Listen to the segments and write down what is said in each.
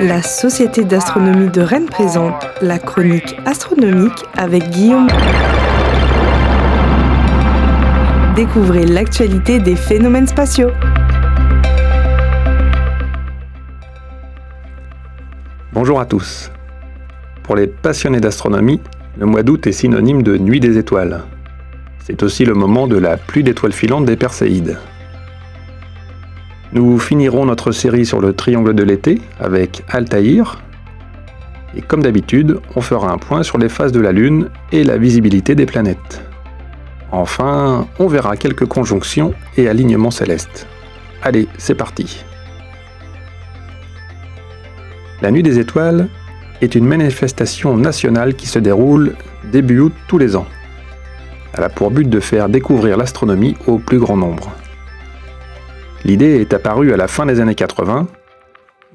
La Société d'astronomie de Rennes présente la chronique astronomique avec Guillaume. Découvrez l'actualité des phénomènes spatiaux. Bonjour à tous. Pour les passionnés d'astronomie, le mois d'août est synonyme de nuit des étoiles. C'est aussi le moment de la pluie d'étoiles filantes des Perséides. Nous finirons notre série sur le triangle de l'été avec Altaïr. Et comme d'habitude, on fera un point sur les phases de la Lune et la visibilité des planètes. Enfin, on verra quelques conjonctions et alignements célestes. Allez, c'est parti. La Nuit des étoiles est une manifestation nationale qui se déroule début août tous les ans. Elle a pour but de faire découvrir l'astronomie au plus grand nombre. L'idée est apparue à la fin des années 80,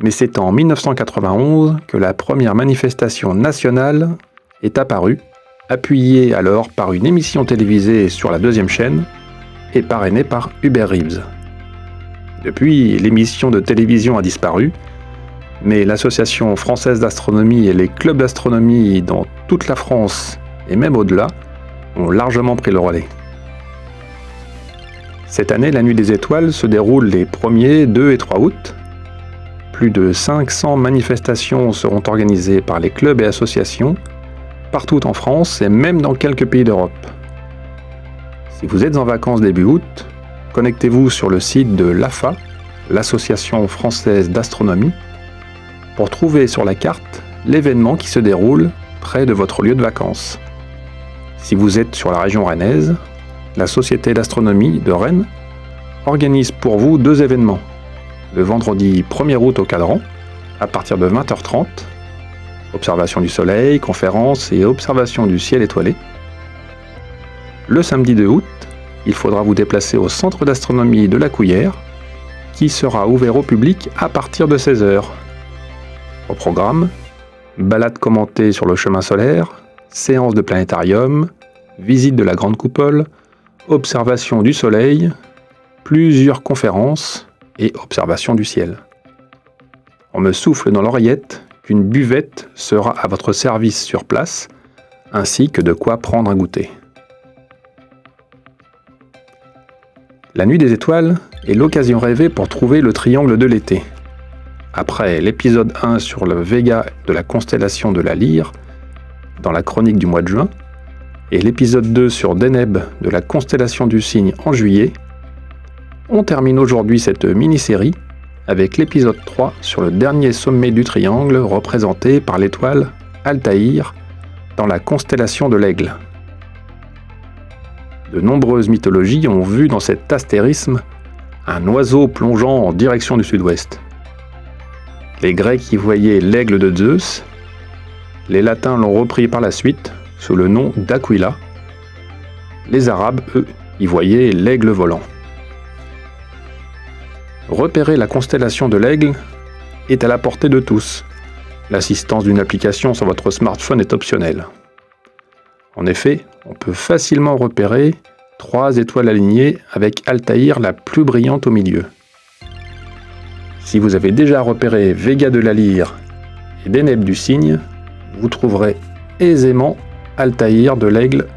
mais c'est en 1991 que la première manifestation nationale est apparue, appuyée alors par une émission télévisée sur la deuxième chaîne et parrainée par Hubert Reeves. Depuis, l'émission de télévision a disparu, mais l'Association française d'astronomie et les clubs d'astronomie dans toute la France et même au-delà ont largement pris le relais. Cette année, la Nuit des étoiles se déroule les 1er, 2 et 3 août. Plus de 500 manifestations seront organisées par les clubs et associations partout en France et même dans quelques pays d'Europe. Si vous êtes en vacances début août, connectez-vous sur le site de l'AFA, l'Association française d'astronomie, pour trouver sur la carte l'événement qui se déroule près de votre lieu de vacances. Si vous êtes sur la région rennaise, la Société d'astronomie de Rennes organise pour vous 2 événements. Le vendredi 1er août au Cadran, à partir de 20h30, observation du soleil, conférences et observation du ciel étoilé. Le samedi 2 août, il faudra vous déplacer au centre d'astronomie de la Couillère, qui sera ouvert au public à partir de 16h. Au programme, balade commentée sur le chemin solaire, séance de planétarium, visite de la grande coupole, observation du soleil, plusieurs conférences et observation du ciel. On me souffle dans l'oreillette qu'une buvette sera à votre service sur place, ainsi que de quoi prendre un goûter. La Nuit des étoiles est l'occasion rêvée pour trouver le triangle de l'été. Après l'épisode 1 sur le Véga de la constellation de la Lyre, dans la chronique du mois de juin, et l'épisode 2 sur Deneb de la constellation du Cygne en juillet, on termine aujourd'hui cette mini-série avec l'épisode 3 sur le dernier sommet du triangle représenté par l'étoile Altaïr dans la constellation de l'Aigle. De nombreuses mythologies ont vu dans cet astérisme un oiseau plongeant en direction du sud-ouest. Les Grecs y voyaient l'aigle de Zeus, les Latins l'ont repris par la suite sous le nom d'Aquila. Les Arabes, eux, y voyaient l'aigle volant. Repérer la constellation de l'Aigle est à la portée de tous. L'assistance d'une application sur votre smartphone est optionnelle. En effet, on peut facilement repérer 3 étoiles alignées avec Altaïr la plus brillante au milieu. Si vous avez déjà repéré Véga de la Lyre et Deneb du Cygne, vous trouverez aisément Altaïr de l'Aigle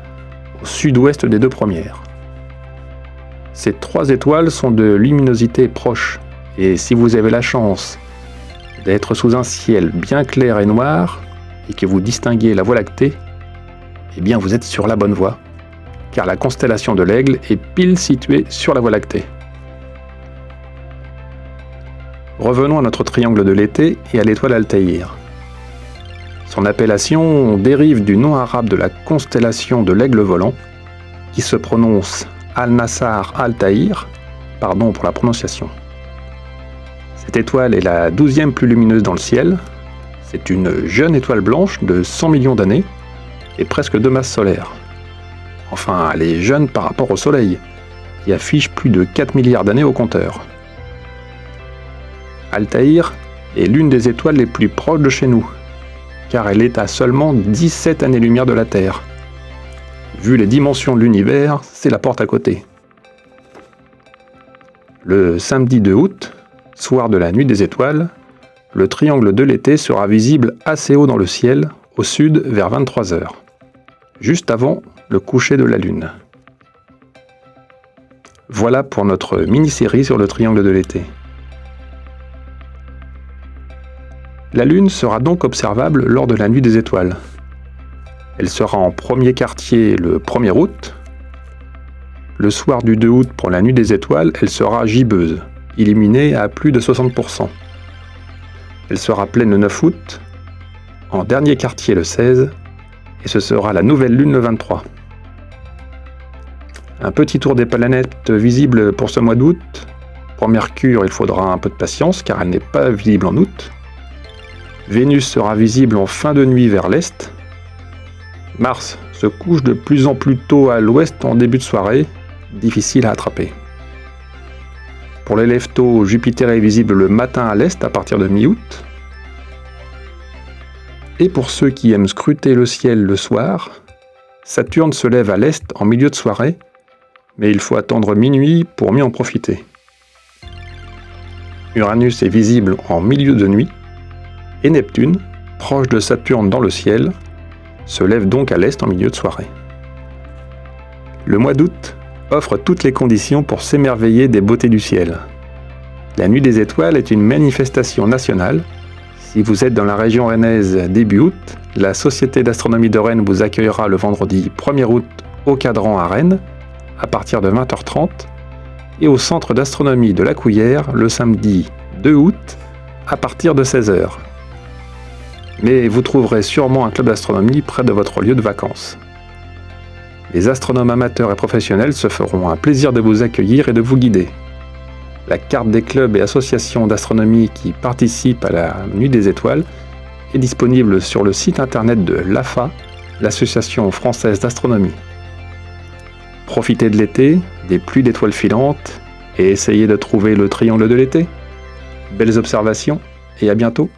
au sud-ouest des 2 premières. Ces 3 étoiles sont de luminosité proche, et si vous avez la chance d'être sous un ciel bien clair et noir, et que vous distinguez la Voie lactée, eh bien vous êtes sur la bonne voie, car la constellation de l'Aigle est pile située sur la Voie lactée. Revenons à notre triangle de l'été et à l'étoile Altaïr. Son appellation dérive du nom arabe de la constellation de l'Aigle volant, qui se prononce Al-Nassar Altaïr, pardon pour la prononciation. Cette étoile est la 12e plus lumineuse dans le ciel. C'est une jeune étoile blanche de 100 millions d'années et presque de masse solaire. Enfin, elle est jeune par rapport au Soleil, qui affiche plus de 4 milliards d'années au compteur. Altaïr est l'une des étoiles les plus proches de chez nous, car elle est à seulement 17 années-lumière de la Terre. Vu les dimensions de l'univers, c'est la porte à côté. Le samedi 2 août, soir de la Nuit des étoiles, le triangle de l'été sera visible assez haut dans le ciel, au sud vers 23 h, juste avant le coucher de la Lune. Voilà pour notre mini-série sur le triangle de l'été. La Lune sera donc observable lors de la nuit des étoiles. Elle sera en premier quartier le 1er août. Le soir du 2 août pour la nuit des étoiles, elle sera gibbeuse, illuminée à plus de 60%. Elle sera pleine le 9 août, en dernier quartier le 16, et ce sera la nouvelle lune le 23. Un petit tour des planètes visible pour ce mois d'août. Pour Mercure, il faudra un peu de patience car elle n'est pas visible en août. Vénus sera visible en fin de nuit vers l'est. Mars se couche de plus en plus tôt à l'ouest en début de soirée, difficile à attraper. Pour les lève-tôt, Jupiter est visible le matin à l'est à partir de mi-août. Et pour ceux qui aiment scruter le ciel le soir, Saturne se lève à l'est en milieu de soirée, mais il faut attendre minuit pour mieux en profiter. Uranus est visible en milieu de nuit, et Neptune, proche de Saturne dans le ciel, se lève donc à l'est en milieu de soirée. Le mois d'août offre toutes les conditions pour s'émerveiller des beautés du ciel. La nuit des étoiles est une manifestation nationale. Si vous êtes dans la région rennaise début août, la Société d'astronomie de Rennes vous accueillera le vendredi 1er août au Cadran à Rennes, à partir de 20h30, et au Centre d'astronomie de la Couillère le samedi 2 août, à partir de 16h. Mais vous trouverez sûrement un club d'astronomie près de votre lieu de vacances. Les astronomes amateurs et professionnels se feront un plaisir de vous accueillir et de vous guider. La carte des clubs et associations d'astronomie qui participent à la Nuit des Étoiles est disponible sur le site internet de l'AFA, l'Association française d'astronomie. Profitez de l'été, des pluies d'étoiles filantes et essayez de trouver le triangle de l'été. Belles observations et à bientôt!